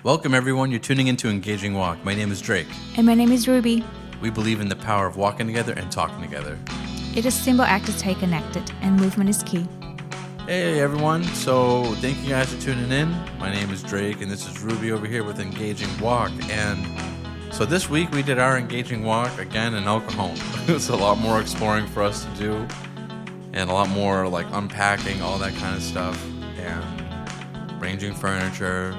Welcome everyone, you're tuning into Engaging Walk. My name is Drake. And my name is Rubie. We believe in the power of walking together and talking together. It is a simple act to stay connected, and movement is key. Hey everyone, so thank you guys for tuning in. My name is Drake and this is Rubie over here with Engaging Walk. And so this week we did our Engaging Walk again in El Cajon. It's a lot more exploring for us to do and a lot more like unpacking, all that kind of stuff, and ranging furniture,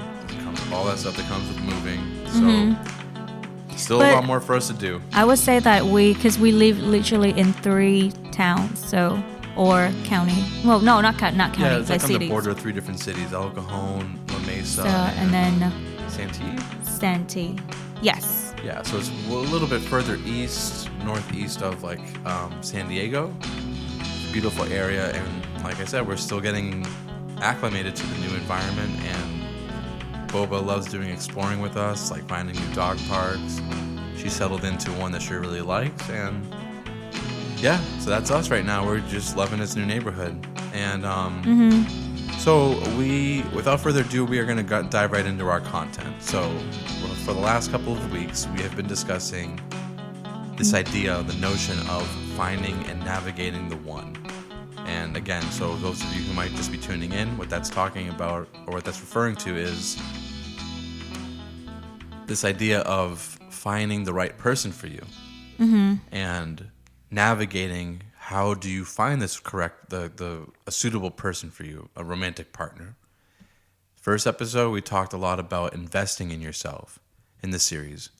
all that stuff that comes with moving. So still a lot more for us to do. I would say that because we live literally in 3 towns, so or county. Well, no, not county. Yeah, it's like on cities. the border of 3 different cities: El Cajon, La Mesa, and then Santee. Yes. Yeah, so it's a little bit further east, northeast of like San Diego. It's a beautiful area, and like I said, we're still getting acclimated to the new environment. And Boba loves doing exploring with us, like finding new dog parks. She settled into one that she really likes, and yeah, so that's us right now. We're just loving this new neighborhood. And so without further ado, we are going to dive right into our content. So for the last couple of weeks, we have been discussing this idea, the notion of finding and navigating the one. And again, so those of you who might just be tuning in, what that's talking about or what that's referring to is this idea of finding the right person for you and navigating how do you find this a suitable person for you, a romantic partner. First episode, we talked a lot about investing in yourself in this series.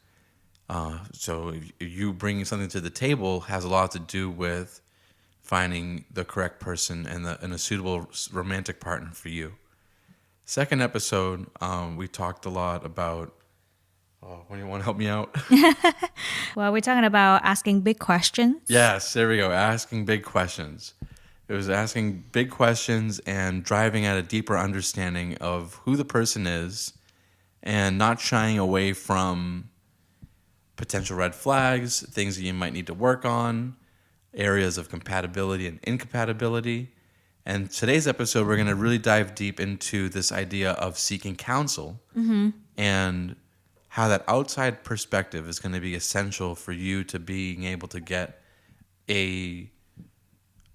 So you bringing something to the table has a lot to do with finding the correct person and a suitable romantic partner for you. Second episode, we talked a lot about. When you want to help me out? Well, we're talking about asking big questions. Yes, there we go. Asking big questions. It was asking big questions and driving at a deeper understanding of who the person is and not shying away from potential red flags, things that you might need to work on, areas of compatibility and incompatibility. And today's episode, we're going to really dive deep into this idea of seeking counsel and how that outside perspective is going to be essential for you to being able to get a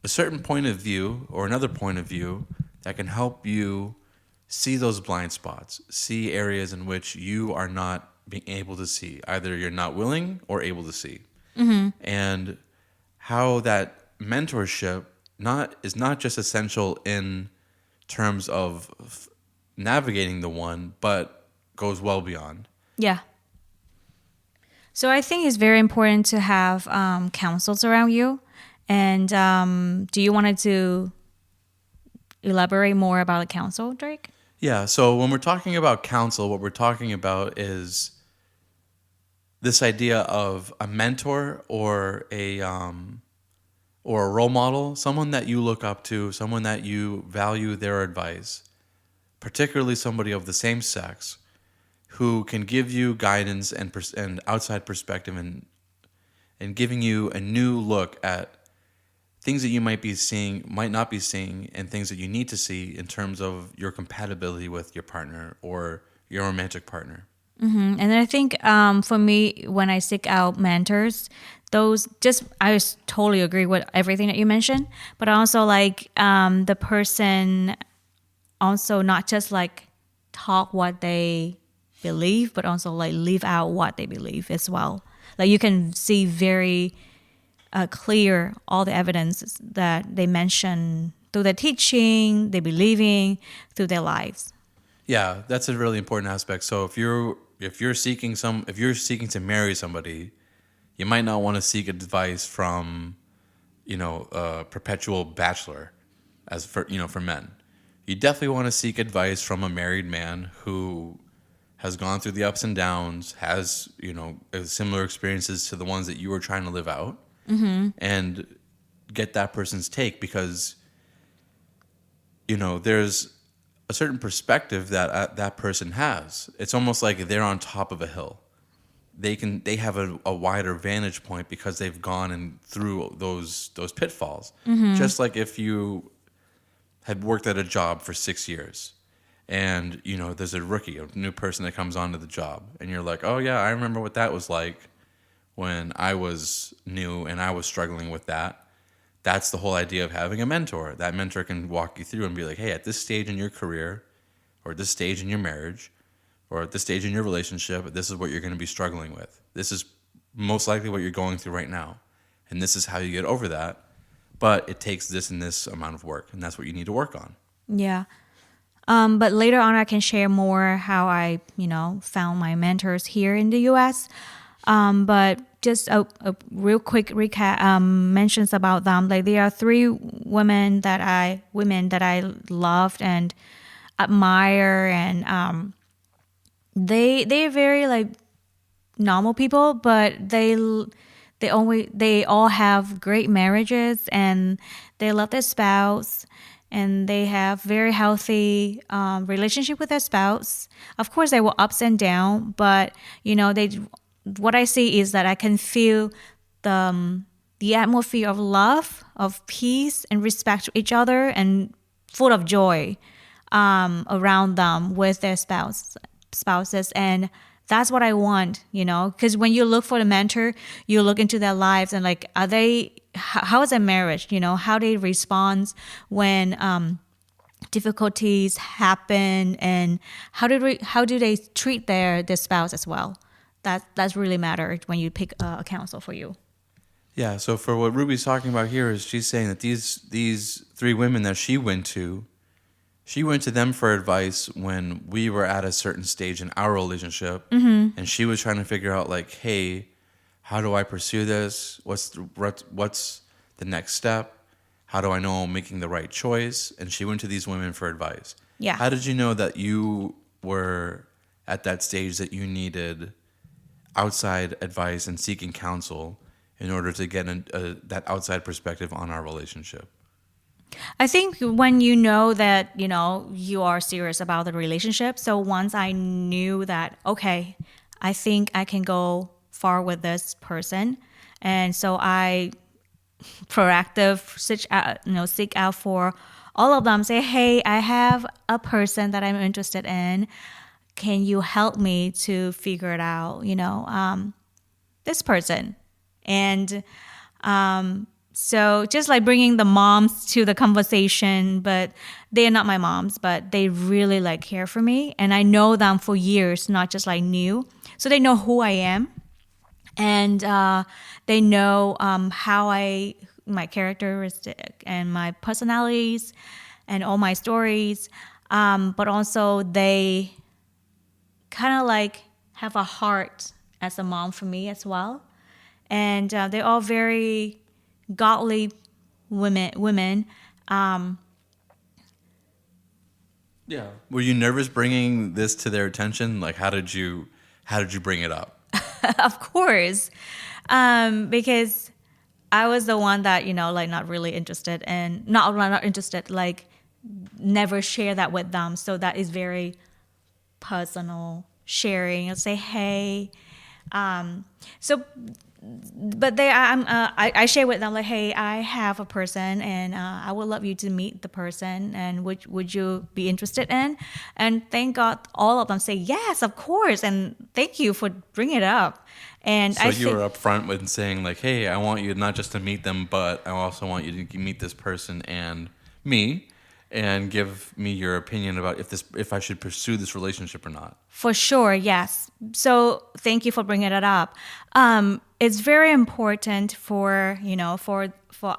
certain point of view or another point of view that can help you see those blind spots, see areas in which you are not being able to see. Either you're not willing or able to see. And how that mentorship is not just essential in terms of navigating the one, but goes well beyond. Yeah. So I think it's very important to have counsels around you. And do you want to elaborate more about the counsel, Drake? Yeah. So when we're talking about counsel, what we're talking about is this idea of a mentor or a role model, someone that you look up to, someone that you value their advice, particularly somebody of the same sex, who can give you guidance and outside perspective and giving you a new look at things that you might not be seeing, and things that you need to see in terms of your compatibility with your partner or your romantic partner. And I think for me, when I seek out mentors, I just totally agree with everything that you mentioned, but also like the person also not just like talk what they believe, but also like live out what they believe as well. Like you can see very clear all the evidence that they mention through their teaching, they believing, through their lives. Yeah, that's a really important aspect. So if you're seeking to marry somebody, you might not want to seek advice from, a perpetual bachelor, as for men. You definitely want to seek advice from a married man who has gone through the ups and downs, has, similar experiences to the ones that you were trying to live out, and get that person's take, because, there's a certain perspective that that person has. It's almost like they're on top of a hill. They have a wider vantage point because they've gone through those pitfalls. Just like if you had worked at a job for 6 years and there's a rookie, a new person that comes onto the job, and you're like, oh yeah, I remember what that was like when I was new and I was struggling with that. That's the whole idea of having a mentor. That mentor can walk you through and be like, hey, at this stage in your career, or at this stage in your marriage, or at this stage in your relationship, this is what you're going to be struggling with. This is most likely what you're going through right now, and this is how you get over that. But it takes this and this amount of work, and that's what you need to work on. Yeah. But later on, I can share more how I, found my mentors here in the U.S. But just a real quick recap mentions about them. Like there are three women that I loved and admire, and they're very like normal people, but they all have great marriages and they love their spouse and they have very healthy relationship with their spouse. Of course, there were ups and downs, but what I see is that I can feel the atmosphere of love, of peace, and respect to each other, and full of joy around them with their spouses, and that's what I want, because when you look for the mentor, you look into their lives and like, how is their marriage? How they respond when difficulties happen, and how do they treat their spouse as well? That's really mattered when you pick a counsel for you. Yeah. So for what Rubie's talking about here is she's saying that these three women that she went to them for advice when we were at a certain stage in our relationship, and she was trying to figure out like, hey, how do I pursue this? What's the next step? How do I know I'm making the right choice? And she went to these women for advice. Yeah. How did you know that you were at that stage that you needed outside advice and seeking counsel in order to get that outside perspective on our relationship? I think when you know that, you are serious about the relationship. So once I knew that, okay, I think I can go far with this person. And so I seek out for all of them, say, hey, I have a person that I'm interested in. Can you help me to figure it out, this person? And so just like bringing the moms to the conversation, but they are not my moms, but they really like care for me. And I know them for years, not just like new. So they know who I am. And they know my characteristic and my personalities and all my stories. But also they kind of like have a heart as a mom for me as well. And they're all very godly women. Yeah. Were you nervous bringing this to their attention? Like, how did you bring it up? Of course, because I was the one that like not really interested, and not interested, like never share that with them. So that is very personal sharing. I'll say, hey, but I share with them like, hey, I have a person, and I would love you to meet the person, and would you be interested in? And thank God, all of them say yes, of course, and thank you for bringing it up. And so you were upfront with saying like, hey, I want you not just to meet them, but I also want you to meet this person and me, and give me your opinion about if I should pursue this relationship or not. For sure, yes. So thank you for bringing it up. It's very important for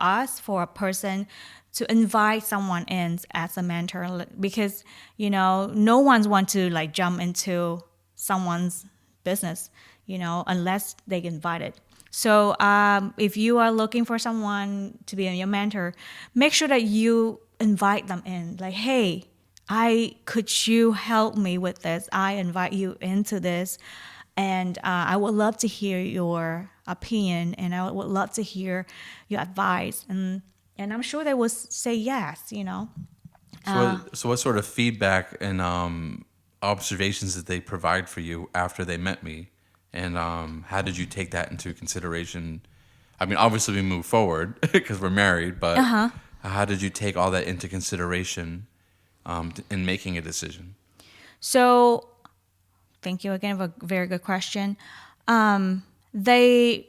us, for a person to invite someone in as a mentor, because no one's want to like jump into someone's business, unless they get invited. So if you are looking for someone to be your mentor, make sure that you invite them in. Like, hey, could you help me with this? I invite you into this, and I would love to hear your opinion, and I would love to hear your advice, and I'm sure they will say yes. So what sort of feedback and observations did they provide for you after they met me, and how did you take that into consideration? I mean, obviously we moved forward because we're married, but how did you take all that into consideration in making a decision? So, thank you again for a very good question. They,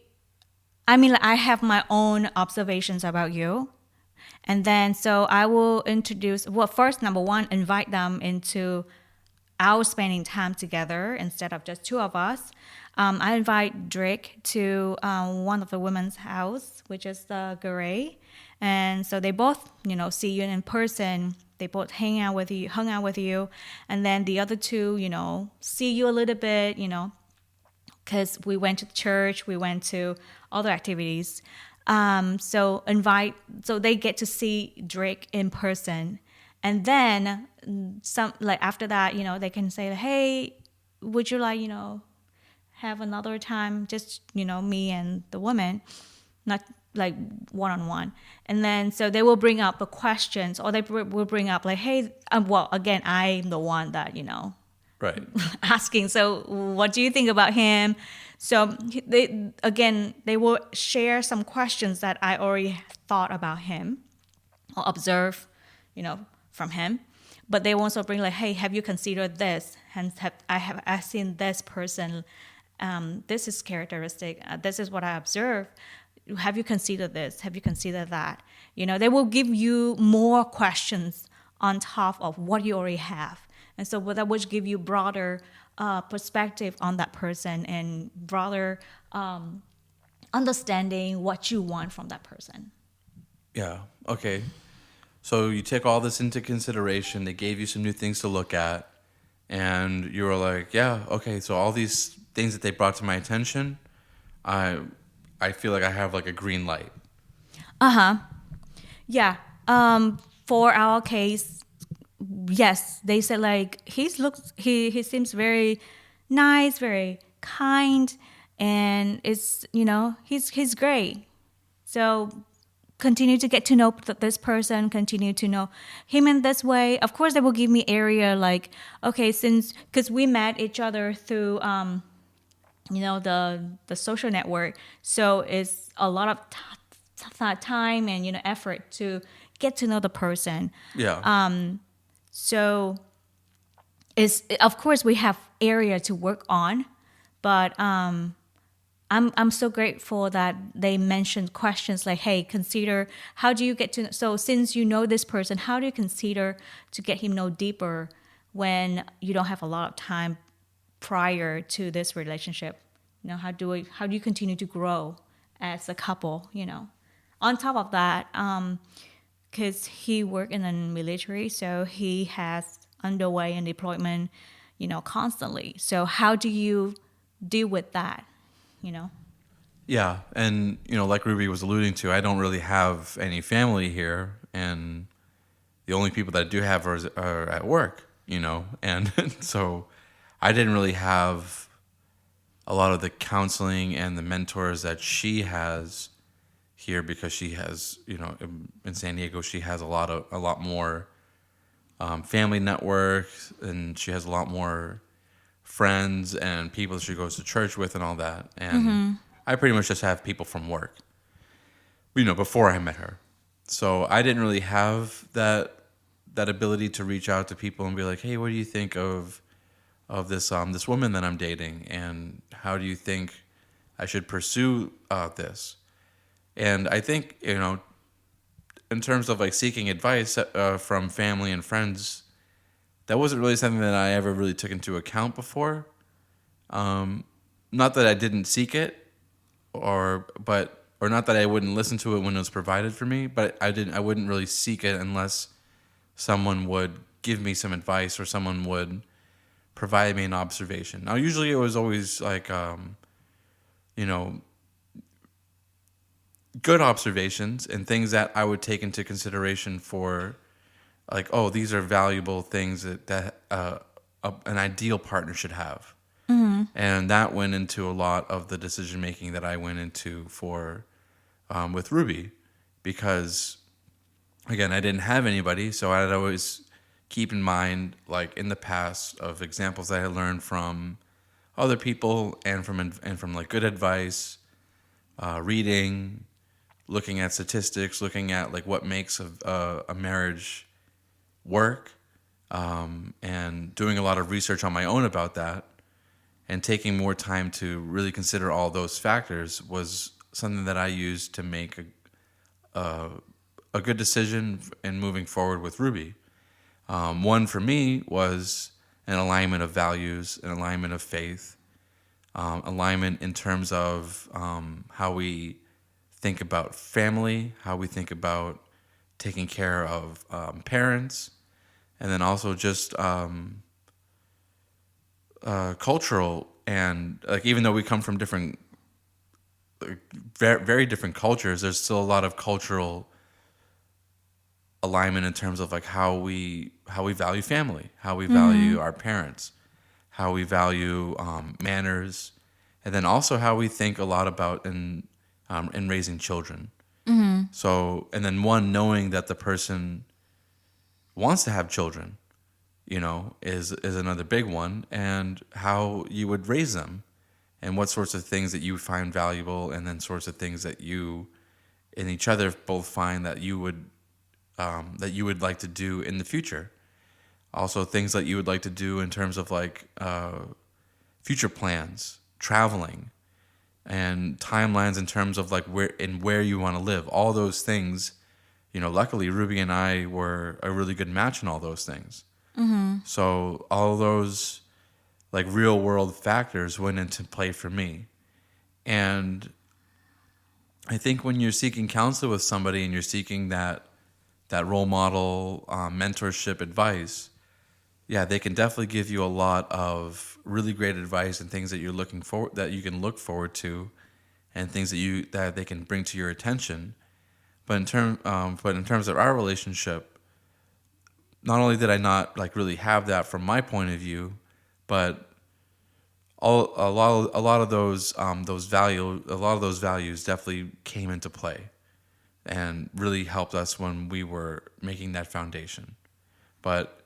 I mean, like, I have my own observations about you. And then, so I will introduce, well, first, number one, invite them into our spending time together instead of just two of us. I invite Drake to one of the women's house, which is the Garay. And so they both, see you in person. They both hung out with you. And then the other two, see you a little bit, because we went to church, we went to other activities. So they get to see Drake in person, and then after that, they can say, hey, would you like, have another time, just me and the woman, not like one on one. And then so they will bring up the questions, or they will bring up like, hey, well, again, I'm the one that Right. asking. So, what do you think about him? So they will share some questions that I already thought about him or observe, from him. But they also bring like, hey, have you considered this? And I seen this person. This is characteristic. This is what I observe. Have you considered this? Have you considered that? They will give you more questions on top of what you already have. And so that would give you broader perspective on that person and broader understanding what you want from that person. Yeah. Okay. So you take all this into consideration. They gave you some new things to look at, and you were like, "Yeah, okay." So all these things that they brought to my attention, I feel like I have like a green light. Yeah. For our case, yes, they said like he seems very nice, very kind, and he's great. So continue to get to know this person, continue to know him in this way. Of course, they will give me area like, okay, because we met each other through the social network, so it's a lot of time and effort to get to know the person. Yeah. So is of course we have area to work on, but I'm so grateful that they mentioned questions like, hey, consider how do you get to, so since you know this person, how do you consider to get him know deeper when you don't have a lot of time prior to this relationship? How do you continue to grow as a couple? On top of that, because he worked in the military, so he has underway and deployment, constantly. So how do you deal with that? Yeah, and like Ruby was alluding to, I don't really have any family here, and the only people that I do have are at work, and so I didn't really have a lot of the counseling and the mentors that she has here, because she has, in San Diego, she has a lot more family network, and she has a lot more friends and people she goes to church with and all that. And I pretty much just have people from work, before I met her. So I didn't really have that ability to reach out to people and be like, hey, what do you think of this woman that I'm dating, and how do you think I should pursue this? And I think, in terms of like seeking advice from family and friends, that wasn't really something that I ever really took into account before. Not that I didn't seek it, or not that I wouldn't listen to it when it was provided for me, but I wouldn't really seek it unless someone would give me some advice or someone would provide me an observation. Now, usually it was always like, good observations and things that I would take into consideration for, like, oh, these are valuable things that an ideal partner should have. Mm-hmm. And that went into a lot of the decision making that I went into for with Ruby, because, again, I didn't have anybody, so I'd always keep in mind, like in the past, of examples that I learned from other people and from like good advice, reading, looking at statistics, looking at like what makes a marriage work, and doing a lot of research on my own about that and taking more time to really consider all those factors was something that I used to make a good decision in moving forward with Rubie. One for me was an alignment of values, an alignment of faith, alignment in terms of how we think about family, how we think about taking care of parents, and then also just cultural and like even though we come from different, very, very different cultures, there's still a lot of cultural alignment in terms of like how we value family, how we value our parents, how we value manners, and then also how we think a lot about in raising children. So, and then one knowing that the person wants to have children, is another big one, and how you would raise them, and what sorts of things that you find valuable, and then sorts of things that you and each other both find that you would like to do in the future. Also, things that you would like to do in terms of like future plans, traveling, and timelines in terms of like where you want to live. All those things, luckily Rubie and I were a really good match in all those things. So all those like real world factors went into play for me. And I think when you're seeking counsel with somebody and you're seeking that role model, mentorship advice, yeah, they can definitely give you a lot of really great advice and things that you're looking for, that you can look forward to, and things that they can bring to your attention. But in terms of our relationship, not only did I not like really have that from my point of view, but a lot of those values definitely came into play and really helped us when we were making that foundation. But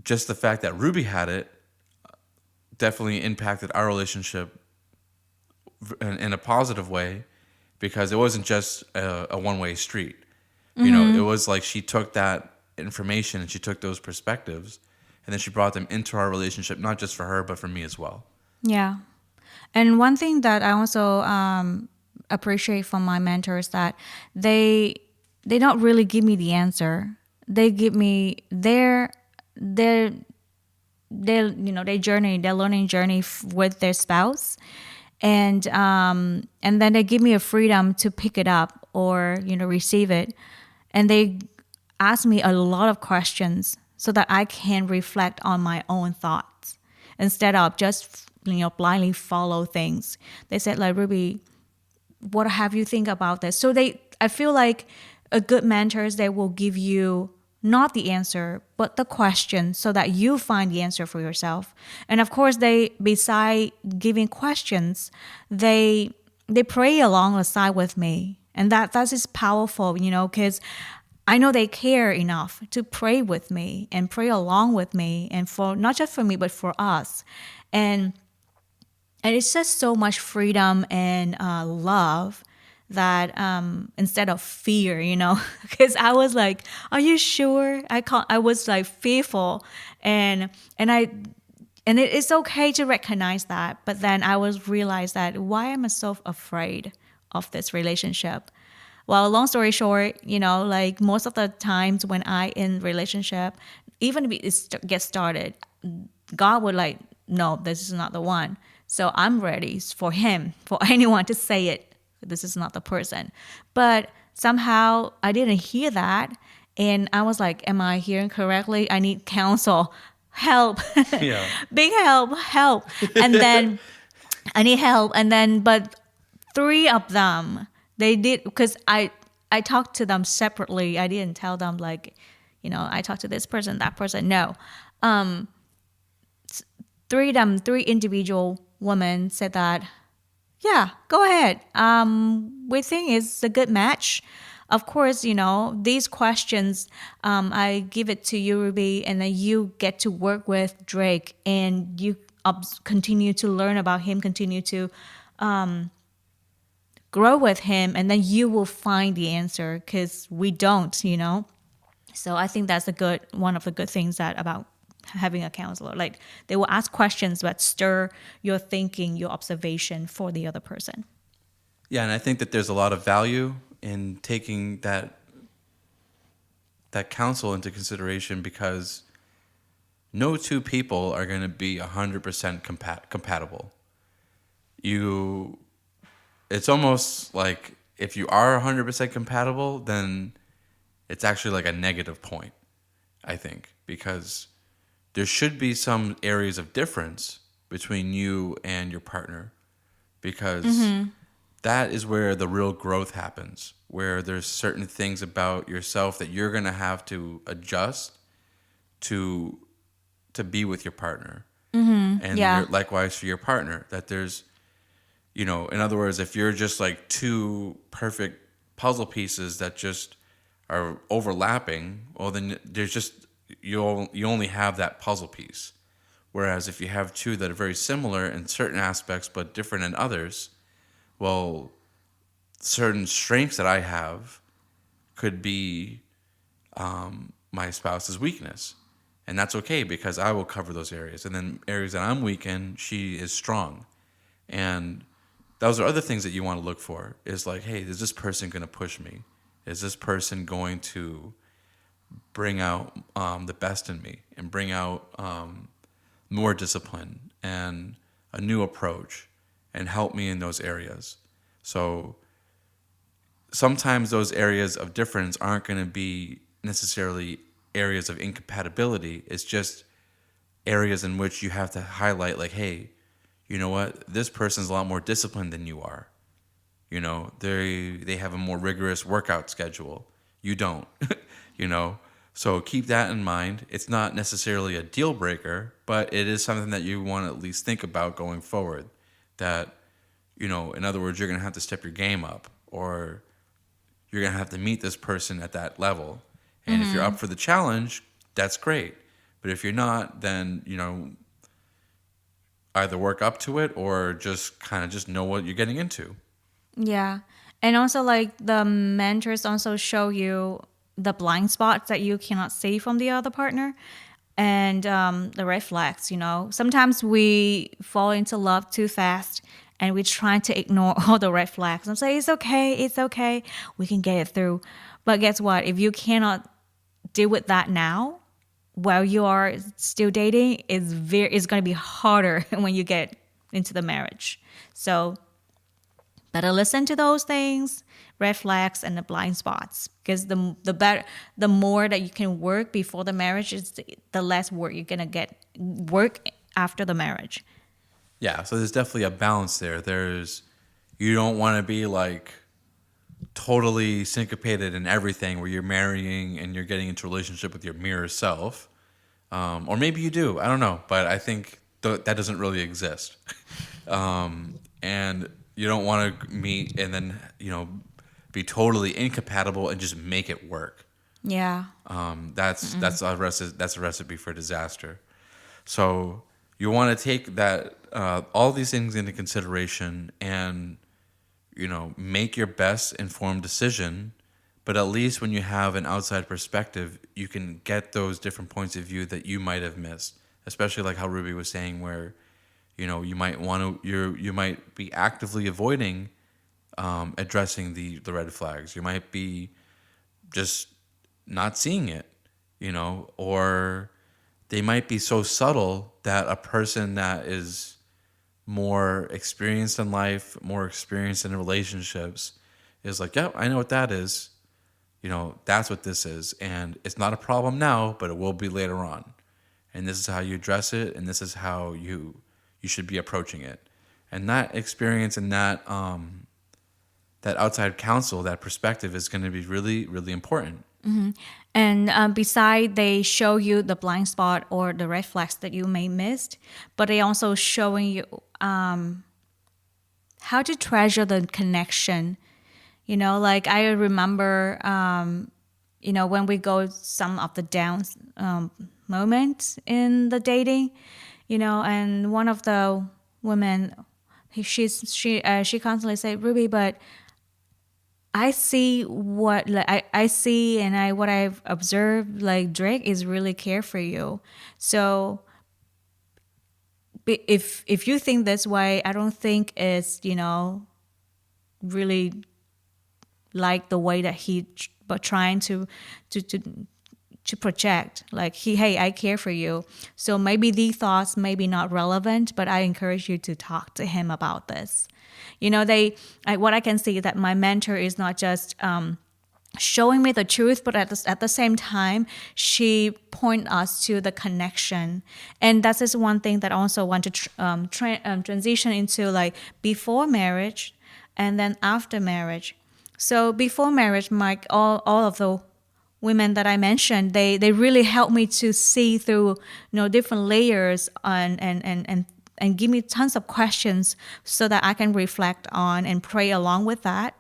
just the fact that Rubie had it definitely impacted our relationship in a positive way, because it wasn't just a one-way street. It was like she took that information and she took those perspectives and then she brought them into our relationship, not just for her, but for me as well. Yeah. And one thing that I also appreciate from my mentors that they don't really give me the answer. They give me their journey, their learning journey with their spouse, and then they give me a freedom to pick it up or receive it, and they ask me a lot of questions so that I can reflect on my own thoughts instead of just blindly follow things. They said like, Rubie, what have you think about this? So I feel like a good mentors, they will give you not the answer, but the question so that you find the answer for yourself. And of course, beside giving questions, they pray along the side with me. And that's just powerful, because I know they care enough to pray with me and pray along with me, and for not just for me, but for us. And it's just so much freedom and love that instead of fear, because I was like, "Are you sure?" I was like fearful, and it's okay to recognize that. But then I was realized that why am I so afraid of this relationship? Well, long story short, like most of the times when I in relationship, even if it gets started, God would like, no, this is not the one. So I'm ready for him, for anyone to say it. This is not the person. But somehow I didn't hear that. And I was like, am I hearing correctly? I need counsel, help, Yeah. big help. And then I need help. And then, but 3 of them, they did, because I talked to them separately. I didn't tell them like, I talked to this person, that person. No. 3 individual women said that, yeah, go ahead. We think it's a good match. Of course, these questions, I give it to you, Rubie, and then you get to work with Drake, and you continue to learn about him, continue to grow with him, and then you will find the answer, because we don't. So I think that's one of the good things that about having a counselor. Like they will ask questions that stir your thinking, your observation for the other person. Yeah, and I think that there's a lot of value in taking that counsel into consideration because no two people are going to be 100% compatible. It's almost like if you are 100% compatible, then it's actually like a negative point, I think, because there should be some areas of difference between you and your partner because that is where the real growth happens, where there's certain things about yourself that you're going to have to adjust to be with your partner. And Yeah. likewise for your partner, that there's, in other words, if you're just like two perfect puzzle pieces that just are overlapping, well, then there's just, you only have that puzzle piece. Whereas if you have two that are very similar in certain aspects but different in others, well, certain strengths that I have could be my spouse's weakness. And that's okay because I will cover those areas. And then areas that I'm weak in, she is strong. And those are other things that you want to look for is like, hey, is this person going to push me? Is this person going to bring out the best in me and bring out more discipline and a new approach and help me in those areas? So sometimes those areas of difference aren't going to be necessarily areas of incompatibility. It's just areas in which you have to highlight like, hey, you know what? This person's a lot more disciplined than you are. They have a more rigorous workout schedule. You don't, So keep that in mind. It's not necessarily a deal breaker, but it is something that you want to at least think about going forward. That, in other words, you're going to have to step your game up or you're going to have to meet this person at that level. And if you're up for the challenge, that's great. But if you're not, then, either work up to it or just kind of just know what you're getting into. Yeah. And also, like, the mentors also show you the blind spots that you cannot see from the other partner and the red flags, Sometimes we fall into love too fast and we're trying to ignore all the red flags and say, it's okay, we can get it through. But guess what? If you cannot deal with that now, while you are still dating, it's going to be harder when you get into the marriage. So better listen to those things, red flags and the blind spots, because the more that you can work before the marriage is the less work you're going to work after the marriage. Yeah, so there's definitely a balance there. You don't want to be like totally syncopated in everything where you're marrying and you're getting into a relationship with your mirror self. Or maybe you do, I don't know, but I think that doesn't really exist. And you don't want to meet and then, be totally incompatible and just make it work. Yeah. That's a recipe for disaster. So you want to take that all these things into consideration and make your best informed decision. But at least when you have an outside perspective, you can get those different points of view that you might have missed. Especially like how Rubie was saying, where you might be actively avoiding addressing the red flags. You might be just not seeing it, or they might be so subtle that a person that is more experienced in life, more experienced in relationships is like, yeah, I know what that is. That's what this is. And it's not a problem now, but it will be later on. And this is how you address it. And this is how you should be approaching it. And that experience and that outside counsel, that perspective is going to be really, really important. Mm-hmm. And beside they show you the blind spot or the red flags that you may missed, but they also showing you how to treasure the connection. Like I remember, when we go some of the down moments in the dating, and one of the women, she constantly say, Rubie, but I see what like I see and I what I've observed like Drake is really care for you. So if you think this way, I don't think it's really like the way that but trying to to to project like hey, I care for you. So maybe these thoughts may be not relevant, but I encourage you to talk to him about this. What I can see is that my mentor is not just showing me the truth, but at the same time, she point us to the connection. And that is one thing that I also want to transition into, like before marriage and then after marriage. So before marriage, Mike, all of the women that I mentioned, they really helped me to see through different layers and give me tons of questions so that I can reflect on and pray along with that.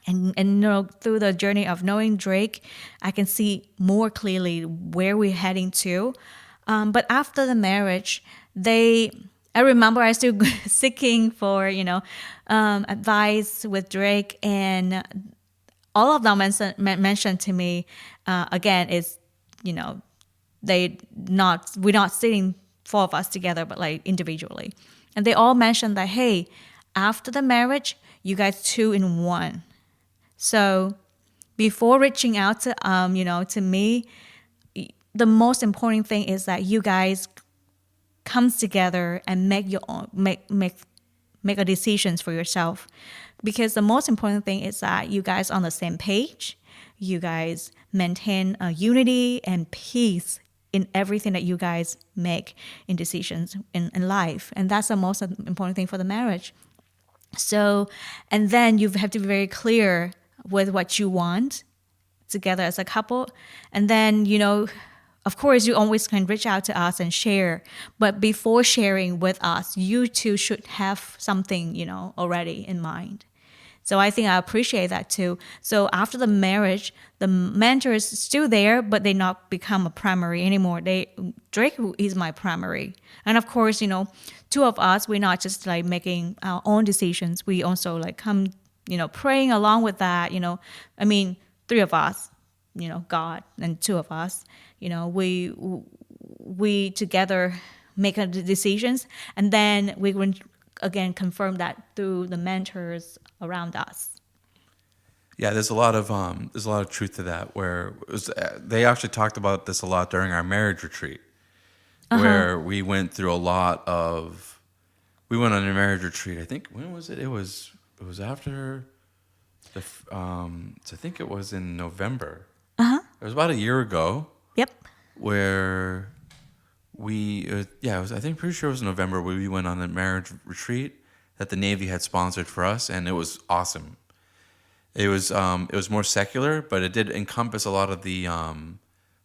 And through the journey of knowing Drake, I can see more clearly where we're heading to. But after the marriage, I remember I still seeking for advice with Drake, and all of them mentioned to me again is we're not sitting four of us together, but like individually, and they all mentioned that hey, after the marriage, you guys two in one. So before reaching out to me, the most important thing is that you guys comes together and make your own make a decisions for yourself. Because the most important thing is that you guys on the same page, you guys maintain a unity and peace in everything that you guys make in decisions in life. And that's the most important thing for the marriage. So, and then you have to be very clear with what you want together as a couple. And then, of course, you always can reach out to us and share. But before sharing with us, you two should have something, already in mind. So I think I appreciate that too. So after the marriage, the mentor is still there, but they not become a primary anymore. Drake is my primary. And of course, two of us, we're not just like making our own decisions. We also like come praying along with that, I mean, three of us, God, and two of us, we together make the decisions, and then we will again confirm that through the mentors around us. Yeah, there's a lot of truth to that. Where they actually talked about this a lot during our marriage retreat, where we went through a lot of. We went on a marriage retreat. I think when was it? It was after I think it was in November. It was about a year ago. Yep. Where I think pretty sure it was November where we went on a marriage retreat that the Navy had sponsored for us, and it was awesome. It was more secular, but it did encompass a lot of the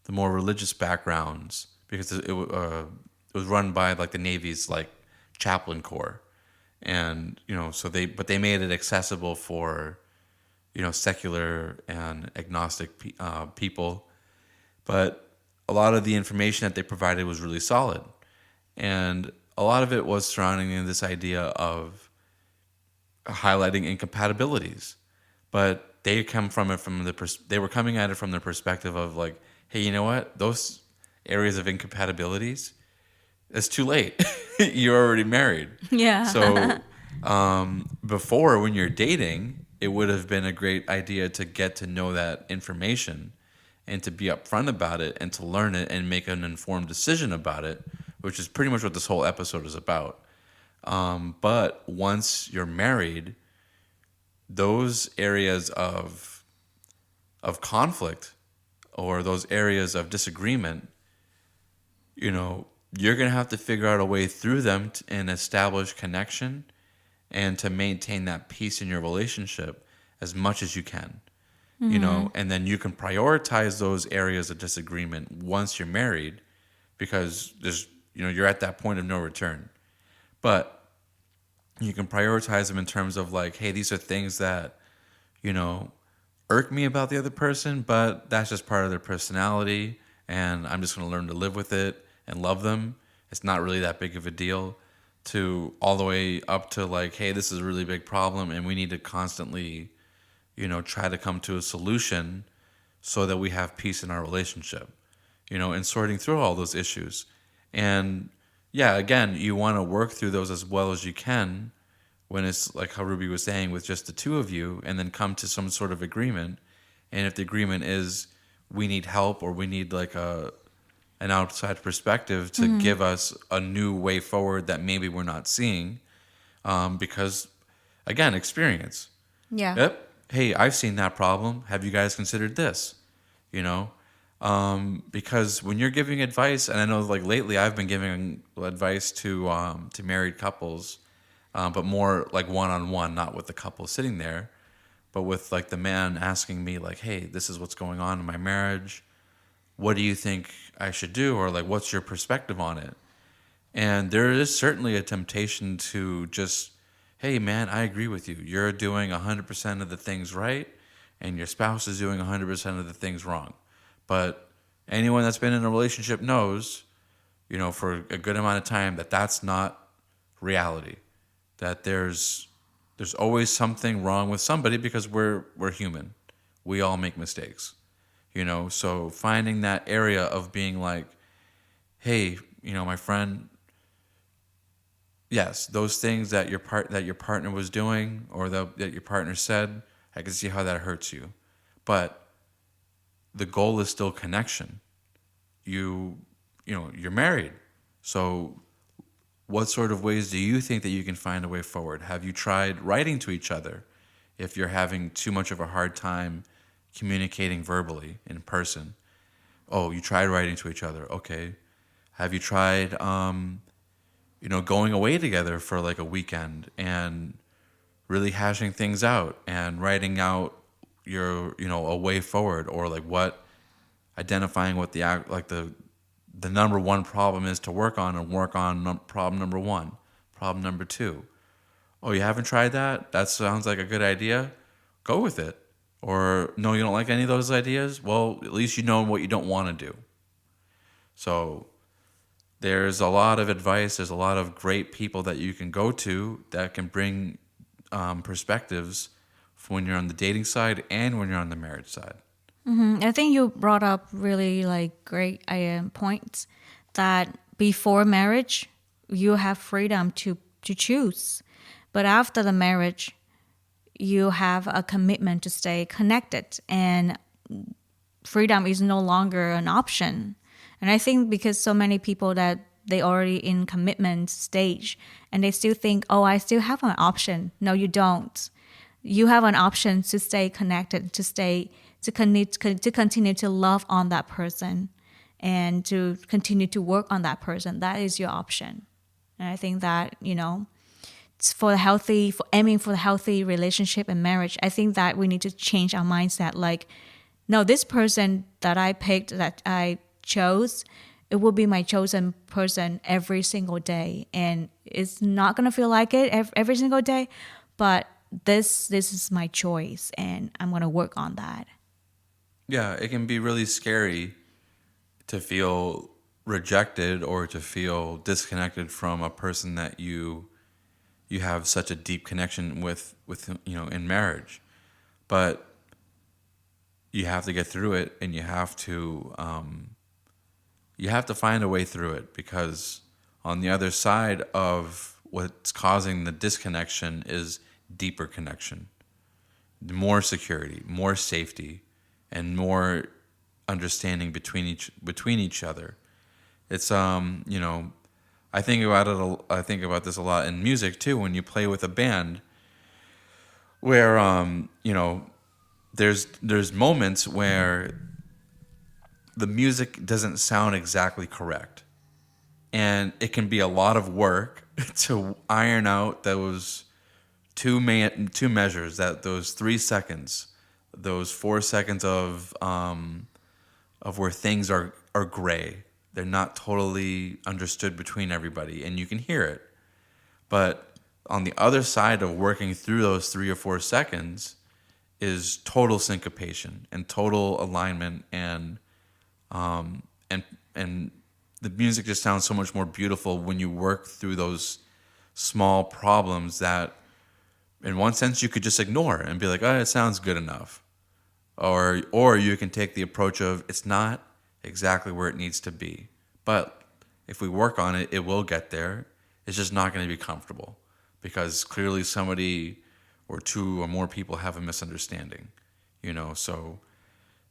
more religious backgrounds because it was run by like the Navy's like chaplain corps. And so they made it accessible for secular and agnostic people, but a lot of the information that they provided was really solid, and a lot of it was surrounding this idea of highlighting incompatibilities. But they they were coming at it from the perspective of like, hey, you know what? Those areas of incompatibilities, it's too late. You're already married. Yeah. So before, when you're dating, it would have been a great idea to get to know that information and to be upfront about it and to learn it and make an informed decision about it, which is pretty much what this whole episode is about. But once you're married, those areas of conflict or those areas of disagreement, you're going to have to figure out a way through them and establish connection and to maintain that peace in your relationship as much as you can. And then you can prioritize those areas of disagreement once you're married, because you're at that point of no return. But you can prioritize them in terms of like, hey, these are things that, irk me about the other person, but that's just part of their personality, and I'm just going to learn to live with it and love them. It's not really that big of a deal, to all the way up to like, hey, this is a really big problem and we need to constantly try to come to a solution so that we have peace in our relationship, and sorting through all those issues. And yeah, again, you want to work through those as well as you can when it's like how Ruby was saying, with just the two of you, and then come to some sort of agreement. And if the agreement is we need help, or we need like an outside perspective to give us a new way forward that maybe we're not seeing, because again, experience. Yeah. Yep. Hey, I've seen that problem. Have you guys considered this? You know, because when you're giving advice, and I know like lately I've been giving advice to married couples, but more like one on one, not with the couple sitting there, but with like the man asking me like, hey, this is what's going on in my marriage. What do you think I should do? Or like, what's your perspective on it? And there is certainly a temptation to just, hey, man, I agree with you. You're doing 100% of the things right, and your spouse is doing 100% of the things wrong. But anyone that's been in a relationship knows, for a good amount of time, that that's not reality. That there's always something wrong with somebody, because we're human. We all make mistakes. So finding that area of being like, hey, my friend, yes, those things that your partner was doing, or that your partner said, I can see how that hurts you, but the goal is still connection. You're married, so what sort of ways do you think that you can find a way forward? Have you tried writing to each other if you're having too much of a hard time communicating verbally in person? Oh, you tried writing to each other. Okay. Have you tried going away together for like a weekend and really hashing things out and writing out your a way forward, or like identifying what the number one problem is to work on, and work on problem number one, problem number two. Oh, you haven't tried that? That sounds like a good idea. Go with it. Or no, you don't like any of those ideas? Well, at least you know what you don't want to do. So there's a lot of advice. There's a lot of great people that you can go to that can bring perspectives when you're on the dating side and when you're on the marriage side. I think you brought up really like great points, that before marriage you have freedom to choose, but after the marriage you have a commitment to stay connected, and freedom is no longer an option. And I think because so many people that they already in commitment stage, and they still think, oh, I still have an option. No, you don't. You have an option to stay connected, to continue to love on that person, and to continue to work on that person. That is your option. And I think that, it's for aiming for the healthy relationship and marriage, I think that we need to change our mindset. Like, no, this person that I picked, that I chose, it will be my chosen person every single day. And it's not going to feel like it every single day, but this is my choice, and I'm going to work on that. Yeah, it can be really scary to feel rejected or to feel disconnected from a person that you have such a deep connection with in marriage. But you have to get through it, and you have to find a way through it, because on the other side of what's causing the disconnection is deeper connection, more security, more safety, and more understanding between each other. It's I think about this a lot in music too. When you play with a band, where there's moments where the music doesn't sound exactly correct, and it can be a lot of work to iron out those two measures, that those 3 seconds, those 4 seconds of where things are gray. They're not totally understood between everybody, and you can hear it. But on the other side of working through those 3 or 4 seconds is total syncopation and total alignment, and the music just sounds so much more beautiful when you work through those small problems that in one sense, you could just ignore it and be like, oh, it sounds good enough. Or you can take the approach of it's not exactly where it needs to be. But if we work on it, it will get there. It's just not going to be comfortable because clearly somebody or two or more people have a misunderstanding, So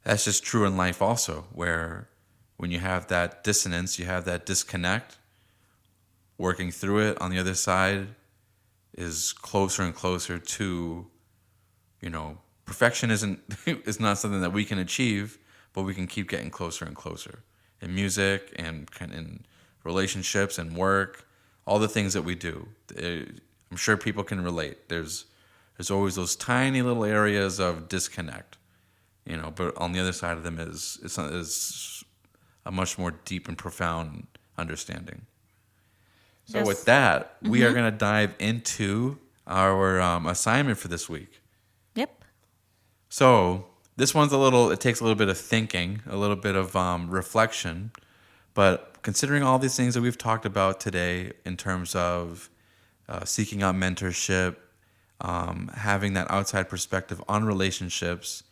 that's just true in life also, where when you have that dissonance, you have that disconnect, working through it on the other side is closer and closer to, perfection is not something that we can achieve, but we can keep getting closer and closer in music and in relationships and work, all the things that we do. I'm sure people can relate. There's always those tiny little areas of disconnect, but on the other side of them is a much more deep and profound understanding. So Yes. with that, we are going to dive into our assignment for this week. Yep. So this one's it takes a little bit of thinking, a little bit of reflection, but considering all these things that we've talked about today in terms of seeking out mentorship, having that outside perspective on relationships,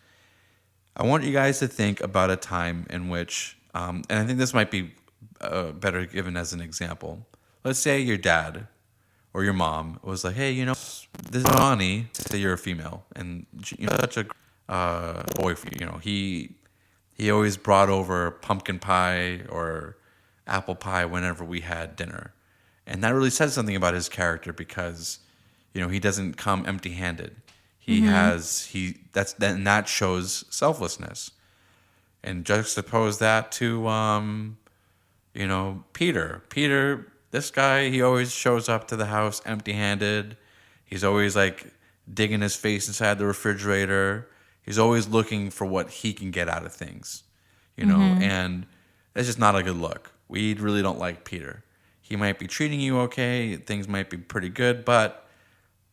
I want you guys to think about a time in which, and I think this might be better given as an example. Let's say your dad or your mom was like, hey, this is Johnny, say you're a female, and such a boy, he always brought over pumpkin pie or apple pie whenever we had dinner. And that really says something about his character because, he doesn't come empty-handed. That shows selflessness. And juxtapose that to, Peter. Peter, this guy, he always shows up to the house empty-handed. He's always like digging his face inside the refrigerator. He's always looking for what he can get out of things, and that's just not a good look. We really don't like Peter. He might be treating you okay. Things might be pretty good, but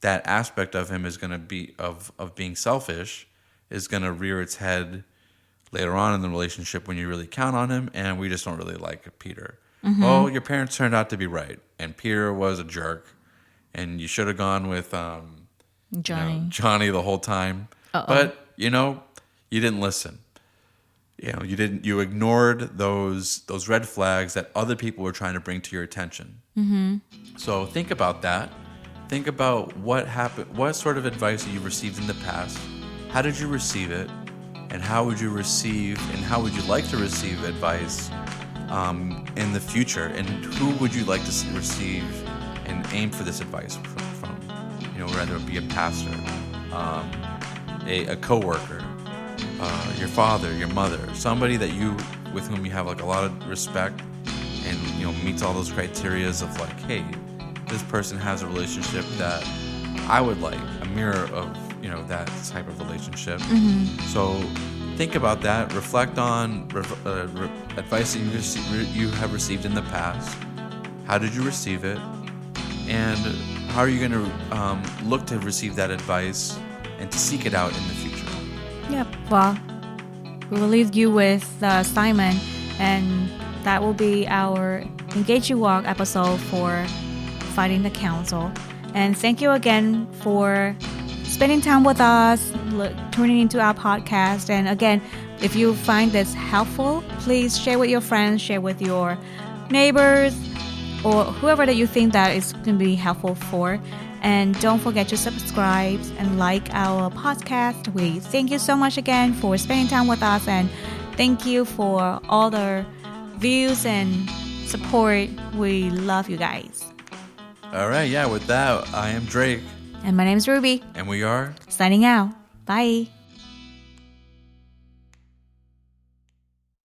that aspect of him is going to be of being selfish is going to rear its head later on in the relationship when you really count on him, and we just don't really like Peter. Well, your parents turned out to be right, and Peter was a jerk, and you should have gone with Johnny the whole time. Uh-oh. But you didn't listen. You ignored those red flags that other people were trying to bring to your attention. So think about that. Think about what happened, what sort of advice that you received in the past. How did you receive it? And how would you like to receive advice in the future? And who would you like to receive and aim for this advice from? Whether it be a pastor, a coworker, your father, your mother, somebody with whom you have like a lot of respect and meets all those criterias of like, hey, this person has a relationship that I would like, a mirror of that type of relationship. So think about that. Reflect on advice that you have received in the past. How did you receive it? And how are you going to look to receive that advice and to seek it out in the future? Yep. Well, we will leave you with the assignment, and that will be our Engage You Walk episode for Fighting the Counsel. And thank you again for spending time with us, tuning into our podcast. And again, if you find this helpful, please share with your friends, share with your neighbors, or whoever that you think that is going to be helpful for. And don't forget to subscribe and like our podcast. We thank you so much again for spending time with us, and thank you for all the views and support. We love you guys. All right, yeah, with that, I am Drake. And my name is Rubie. And we are Signing out. Bye.